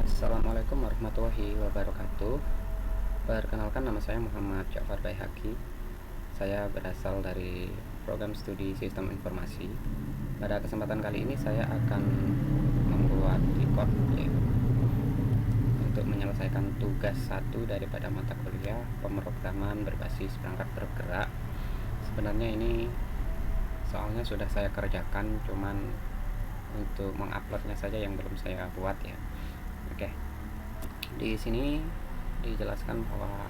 Assalamualaikum warahmatullahi wabarakatuh. Perkenalkan, nama saya Muhammad Ja'far Baihaqi. Saya berasal dari program studi Sistem Informasi. Pada kesempatan kali ini saya akan membuat record untuk menyelesaikan tugas satu daripada mata kuliah pemrograman berbasis perangkat bergerak. Sebenarnya ini soalnya sudah saya kerjakan, cuman untuk menguploadnya saja yang belum saya buat ya. Oke, di sini dijelaskan bahwa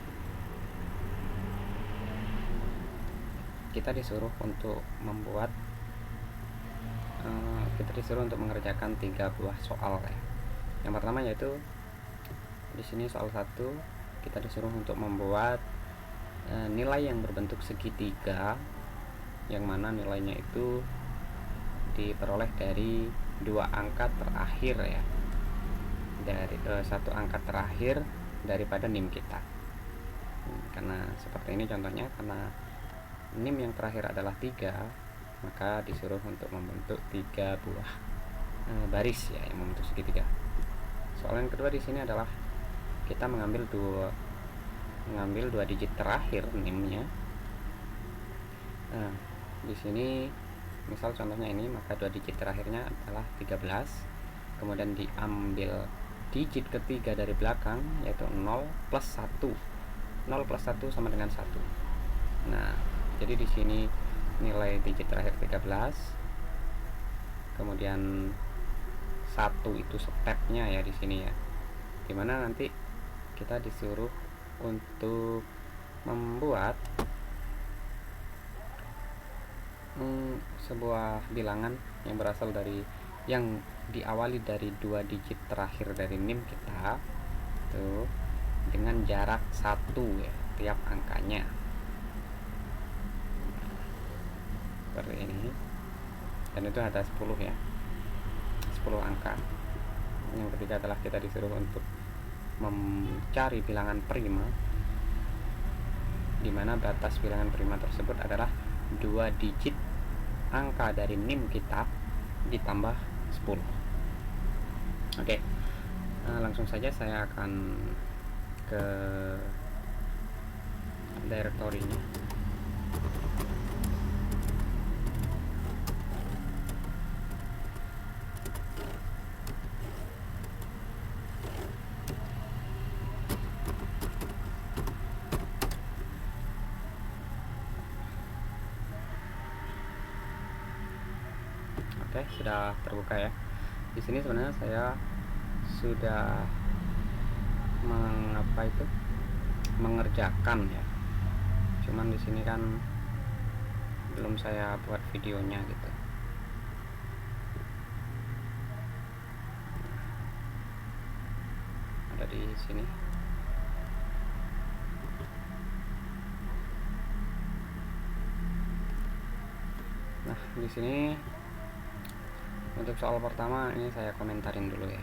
kita disuruh untuk mengerjakan 3 buah soal ya. Yang pertama yaitu di sini soal 1, kita disuruh untuk membuat nilai yang berbentuk segitiga, yang mana nilainya itu diperoleh dari 2 angka terakhir ya, dari 1 angka terakhir daripada NIM kita. Karena seperti ini contohnya, karena NIM yang terakhir adalah 3, maka disuruh untuk membentuk 3 buah baris ya, yang membentuk segitiga. Soal yang kedua di sini adalah kita mengambil 2 digit terakhir NIM-nya. Nah, di sini misal contohnya ini, maka 2 digit terakhirnya adalah 13, kemudian diambil digit ketiga dari belakang yaitu 0 plus 1. 0 plus 1 sama dengan 1. Nah, jadi di sini nilai digit terakhir 13, kemudian 1 itu stepnya ya di sini ya, dimana nanti kita disuruh untuk membuat sebuah bilangan yang berasal dari, yang diawali dari 2 digit terakhir dari NIM kita tuh, dengan jarak 1 ya tiap angkanya, seperti ini. Dan itu ada 10 ya, 10 angka. Yang ketiga adalah kita disuruh untuk mencari bilangan prima, dimana batas bilangan prima tersebut adalah 2 digit angka dari NIM kita ditambah 10. Oke, langsung saja saya akan ke direktorinya. Oke, sudah terbuka ya. Di sini sebenarnya saya sudah mengerjakan ya. Cuman di sini kan belum saya buat videonya gitu. Ada di sini. Nah, di sini untuk soal pertama ini saya komentarin dulu ya.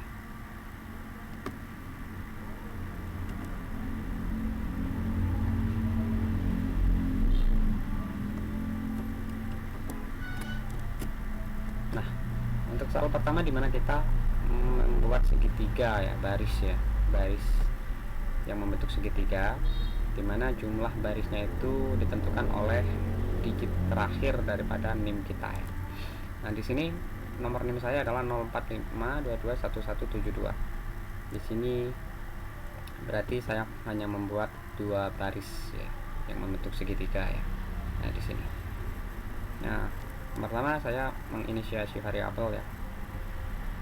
Nah, untuk soal pertama dimana kita membuat segitiga ya, baris yang membentuk segitiga, dimana jumlah barisnya itu ditentukan oleh digit terakhir daripada NIM kita ya. Nah, di sini nomor NIM saya adalah 0452211172. Di sini berarti saya hanya membuat 2 baris ya, yang membentuk segitiga ya. Nah, di sini. Nah, pertama saya menginisiasi variabel ya,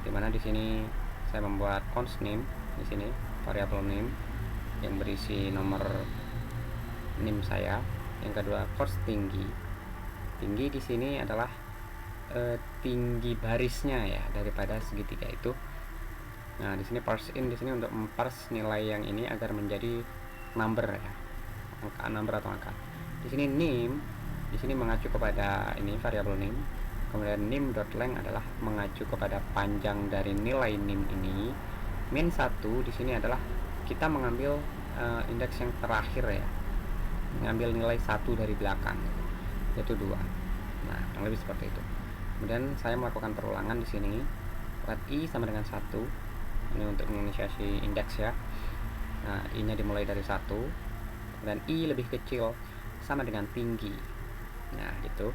dimana di sini saya membuat const NIM, di sini variabel NIM yang berisi nomor NIM saya. Yang kedua const tinggi. Tinggi di sini adalah tinggi barisnya ya daripada segitiga itu. Nah, di sini parse in, di sini untuk memparse nilai yang ini agar menjadi number ya, number atau angka. Di sini NIM, di sini mengacu kepada ini variabel NIM. Kemudian nim.length adalah mengacu kepada panjang dari nilai NIM ini. Min 1 di sini adalah kita mengambil indeks yang terakhir ya, mengambil nilai 1 dari belakang, yaitu 2. Nah, kurang lebih seperti itu. Kemudian saya melakukan perulangan di sini. Let i sama dengan 1, ini untuk menginisiasi indeks ya. Nah, I nya dimulai dari 1, dan I lebih kecil sama dengan tinggi. Nah, gitu.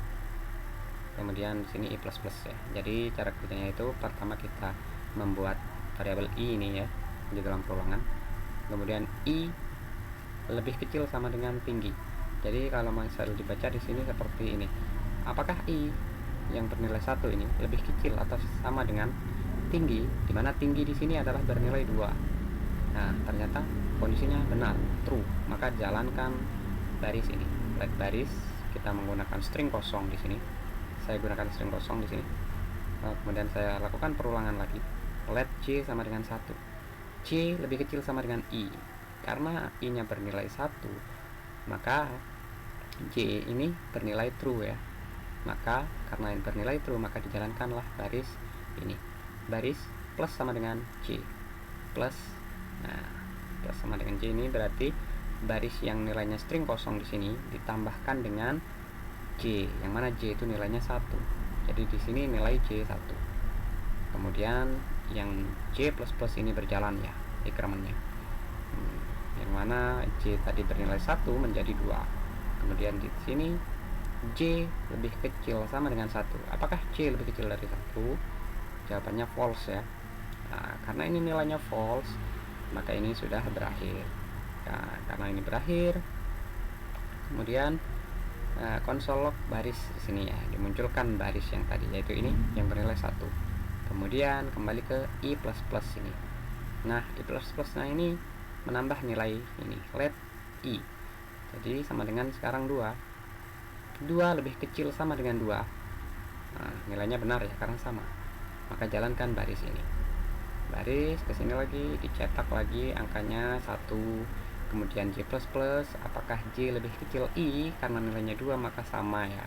Kemudian di sini I++ ya. Jadi cara kerjanya itu pertama kita membuat variabel I ini ya di dalam perulangan. Kemudian I lebih kecil sama dengan tinggi. Jadi kalau misal dibaca di sini seperti ini. Apakah I yang bernilai 1 ini lebih kecil atau sama dengan tinggi, dimana tinggi di sini adalah bernilai 2. Nah, ternyata kondisinya benar, true. Maka jalankan baris ini, let baris. Kita menggunakan string kosong di sini. Saya gunakan string kosong di sini. Kemudian saya lakukan perulangan lagi. Let J sama dengan 1. J lebih kecil sama dengan I. Karena I-nya bernilai 1, maka J ini bernilai true ya. Maka karena yang bernilai true, maka dijalankanlah baris ini. Baris plus sama dengan J. Plus. Nah, plus sama dengan J ini berarti baris yang nilainya string kosong di sini ditambahkan dengan J, yang mana J itu nilainya 1. Jadi di sini nilai J 1. Kemudian yang J++ ini berjalan ya incrementnya. Yang mana J tadi bernilai 1 menjadi 2. Kemudian di sini J lebih kecil sama dengan 1. Apakah J lebih kecil dari 1? Jawabannya false ya. Nah, karena ini nilainya false, maka ini sudah berakhir. Nah, karena ini berakhir, kemudian konsol log baris di sini ya, dimunculkan baris yang tadi, yaitu ini yang bernilai 1. Kemudian kembali ke I++ ini. Nah, I++ nah ini menambah nilai ini, let I. Jadi sama dengan sekarang 2. 2 lebih kecil sama dengan 2. Nah, nilainya benar ya karena sama. Maka jalankan baris ini. Baris ke sini lagi, dicetak lagi angkanya 1. Kemudian J++, apakah J lebih kecil I? Karena nilainya 2 maka sama ya.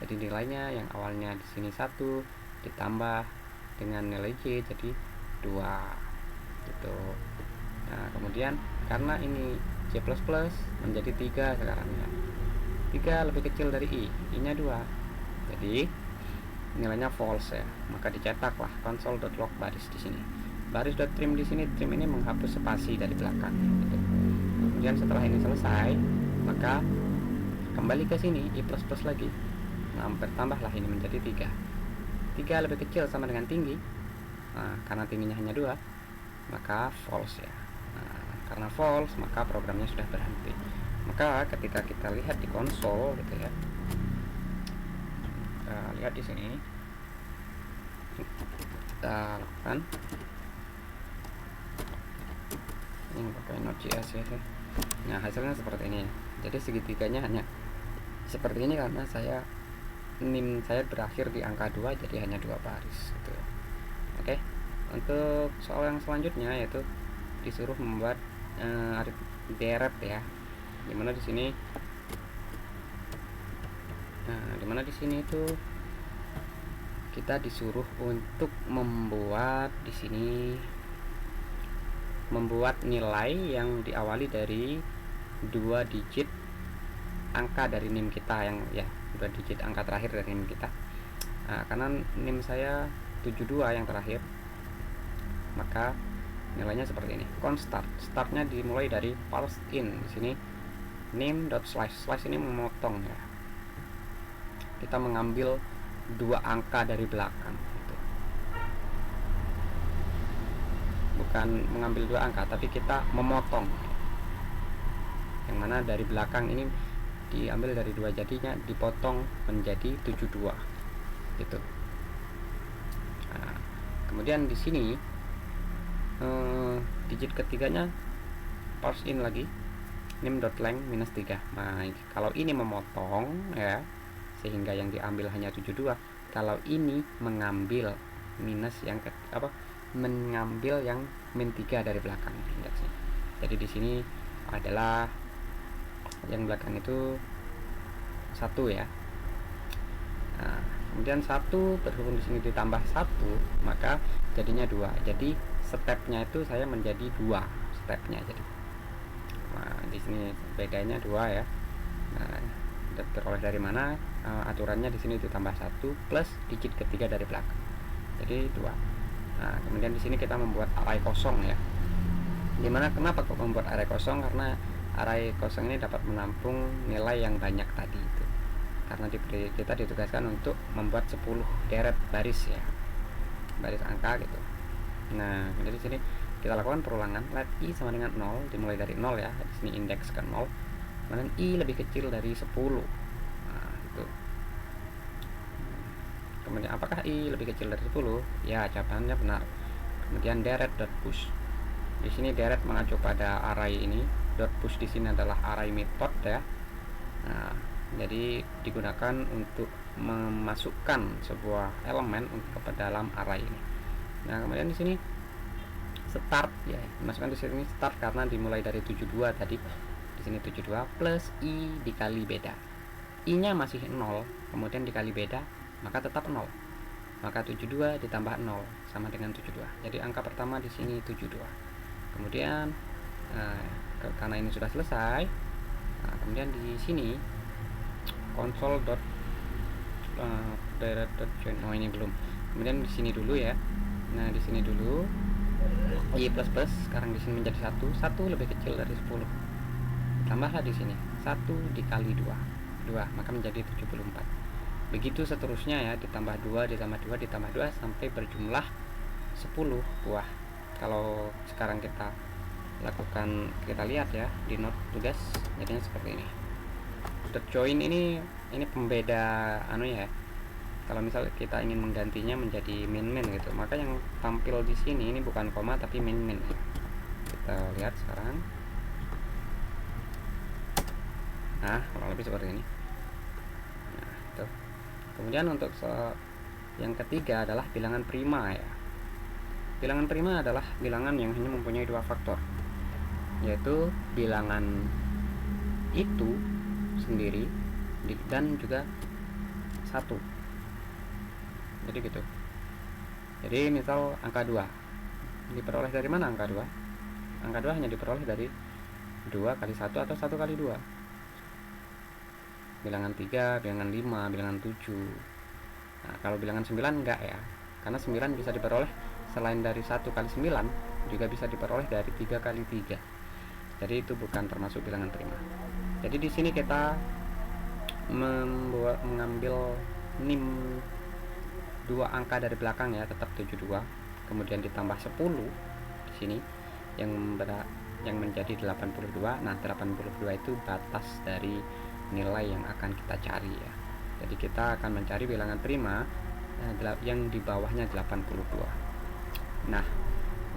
Jadi nilainya yang awalnya di sini 1 ditambah dengan nilai J jadi 2 gitu. Nah, kemudian karena ini J++ menjadi 3 sekarang ya. 3 lebih kecil dari I nya 2. Jadi nilainya false ya. Maka dicetaklah console.log baris di sini. Baris.trim di sini, trim ini menghapus spasi dari belakang gitu. Kemudian setelah ini selesai, maka kembali ke sini I++ lagi. Nah, bertambahlah ini menjadi 3. 3 lebih kecil sama dengan tinggi. Nah, karena tingginya hanya 2, maka false ya. Nah, karena false, maka programnya sudah berhenti. Maka ketika kita lihat di konsol gitu ya, kita lihat di sini, kita lakukan ini pakai Node.js ya. Nah, hasilnya seperti ini. Jadi segitiganya hanya seperti ini karena NIM saya berakhir di angka 2, jadi hanya 2 baris gitu. Oke. Untuk soal yang selanjutnya yaitu disuruh membuat deret ya. Dimana di sini itu kita disuruh untuk membuat di sini nilai yang diawali dari 2 digit angka dari NIM kita, yang ya 2 digit angka terakhir dari NIM kita. Nah, karena NIM saya 72 yang terakhir, maka nilainya seperti ini. Constart, startnya dimulai dari parse in di sini nim.slice. Slice ini memotong ya. Kita mengambil 2 angka dari belakang gitu. Bukan mengambil 2 angka, tapi kita memotong. Yang mana dari belakang ini diambil dari 2, jadinya dipotong menjadi 72 gitu. Nah, kemudian di sini digit ketiganya parse in lagi nim.length -3. Nah, kalau ini memotong ya, sehingga yang diambil hanya 72. Kalau ini mengambil minus yang mengambil yang -3 dari belakang indeksnya. Jadi di sini adalah yang belakang itu 1 ya. Nah, kemudian 1 berhubung di sini ditambah 1, maka jadinya 2. Jadi stepnya itu saya menjadi 2 stepnya jadi. Nah, di sini bedanya 2 ya. Nah, diperoleh dari mana? Aturannya di sini ditambah 1 plus digit ketiga dari belakang. Jadi 2. Nah, kemudian di sini kita membuat array kosong ya. Kenapa kok membuat array kosong? Karena array kosong ini dapat menampung nilai yang banyak tadi itu. Karena kita ditugaskan untuk membuat 10 deret baris ya, baris angka gitu. Nah, jadi sini kita lakukan perulangan. Let i sama dengan 0, dimulai dari 0 ya. Di sini indeks ke 0. Kemudian i lebih kecil dari 10. Nah, itu. Kemudian apakah i lebih kecil dari 10? Ya, jawabannya benar. Kemudian deret.push. Di sini deret mengacu pada array ini. .push di sini adalah array method ya. Nah, jadi digunakan untuk memasukkan sebuah elemen ke dalam array ini. Nah, kemudian di sini start ya, dimasukkan di sini start karena dimulai dari 72 tadi. Di sini 72 plus i dikali beda. I-nya masih 0, kemudian dikali beda, maka tetap 0. Maka 72 ditambah 0 sama dengan 72. Jadi angka pertama di sini 72. Kemudian karena ini sudah selesai, nah, kemudian di sini console.direct.join. Oh, ini belum. Kemudian di sini dulu ya. Nah, di sini dulu i plus plus sekarang di sini menjadi 1 lebih kecil dari 10. Tambahlah di sini 1 dikali 2, maka menjadi 74. Begitu seterusnya ya, ditambah 2 ditambah 2 ditambah 2 sampai berjumlah 10 buah. Kalau sekarang kita lihat ya di note tugas, jadinya seperti ini. .join ini pembeda ya. Kalau misal kita ingin menggantinya menjadi min gitu, maka yang tampil di sini ini bukan koma tapi min. Kita lihat sekarang. Nah, kurang lebih seperti ini. Nah, itu. Kemudian untuk yang ketiga adalah bilangan prima ya. Bilangan prima adalah bilangan yang hanya mempunyai 2 faktor, yaitu bilangan itu sendiri dan juga 1. Jadi gitu. Jadi misal angka 2 diperoleh dari mana angka 2? Angka 2 hanya diperoleh dari 2 kali 1 atau 1 kali 2. Bilangan 3, bilangan 5, bilangan 7. Nah, kalau bilangan 9 enggak ya. Karena 9 bisa diperoleh selain dari 1 kali 9 juga bisa diperoleh dari 3 kali 3. Jadi itu bukan termasuk bilangan prima. Jadi di sini kita mengambil nim 2 angka dari belakang ya, tetap 72, kemudian ditambah 10 di sini yang menjadi 82. Nah, 82 itu batas dari nilai yang akan kita cari ya. Jadi kita akan mencari bilangan prima yang di bawahnya 82. Nah,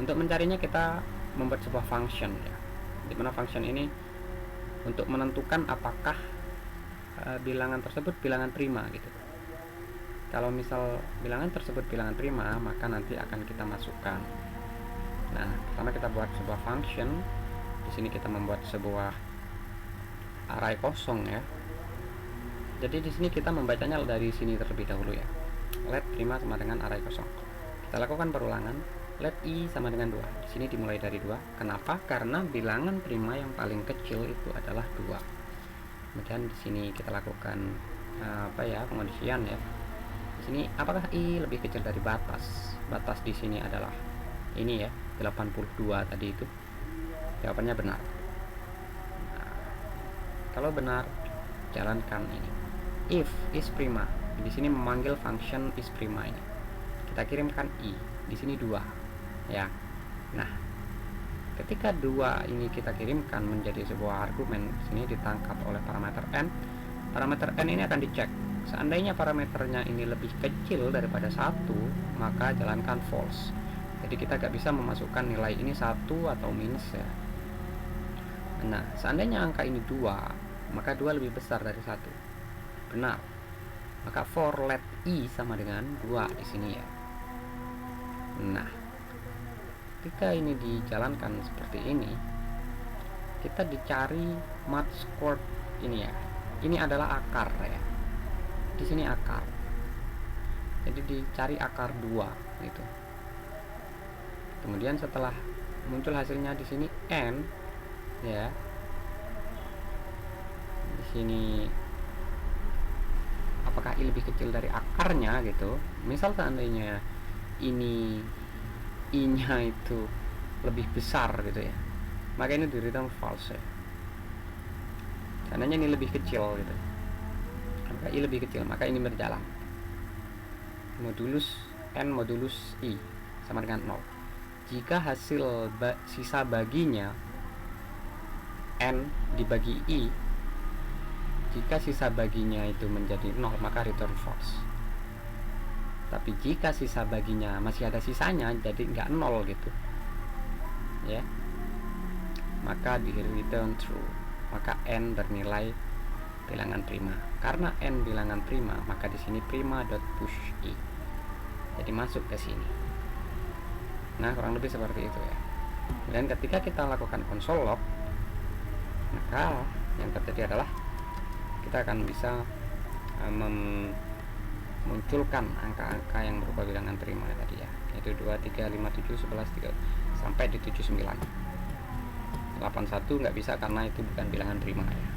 untuk mencarinya kita membuat sebuah function ya, dimana function ini untuk menentukan apakah bilangan tersebut bilangan prima gitu. Kalau misal bilangan tersebut bilangan prima, maka nanti akan kita masukkan. Nah, pertama kita buat sebuah function. Di sini kita membuat sebuah array kosong ya. Jadi di sini kita membacanya dari sini terlebih dahulu ya. Let prima sama dengan array kosong. Kita lakukan perulangan. Let i sama dengan 2. Di sini dimulai dari 2. Kenapa? Karena bilangan prima yang paling kecil itu adalah 2. Kemudian di sini kita lakukan pengondisian ya. Di sini apakah i lebih kecil dari batas? Batas di sini adalah ini ya, 82 tadi itu. Jawabannya benar. Nah, kalau benar, jalankan ini. If is prima. Di sini memanggil function is prima ini. Kita kirimkan i. Di sini 2 ya. Nah, ketika 2 ini kita kirimkan menjadi sebuah argumen, sini ditangkap oleh parameter n. Parameter n ini akan dicek. Seandainya parameternya ini lebih kecil daripada 1, maka jalankan false. Jadi kita gak bisa memasukkan nilai ini 1 atau minus ya. Nah, seandainya angka ini 2, maka 2 lebih besar dari 1. Benar. Maka for let i sama dengan 2 di sini ya. Nah, ketika ini dijalankan seperti ini, kita dicari match chord ini ya. Ini adalah akar ya. Di sini akar. Jadi dicari akar 2 gitu. Kemudian setelah muncul hasilnya di sini n ya. Di sini apakah i lebih kecil dari akarnya gitu. Misal seandainya ini i nya itu lebih besar gitu ya, maka ini di return false ya. Seandainya ini lebih kecil gitu, maka i lebih kecil, maka ini berjalan. Modulus n modulus i sama dengan 0. Jika hasil sisa baginya n dibagi i, jika sisa baginya itu menjadi 0, maka return false. Tapi jika sisa baginya masih ada sisanya, jadi nggak 0 gitu ya, maka di return true. Maka n bernilai bilangan prima. Karena n bilangan prima, maka di sini prima dot push i, jadi masuk ke sini. Nah, kurang lebih seperti itu ya. Dan ketika kita lakukan console log, maka yang terjadi adalah kita akan bisa memunculkan angka-angka yang berupa bilangan prima tadi ya, yaitu 2, 3, 5, 7, 11, 3 sampai di 79. 81 nggak bisa karena itu bukan bilangan prima ya.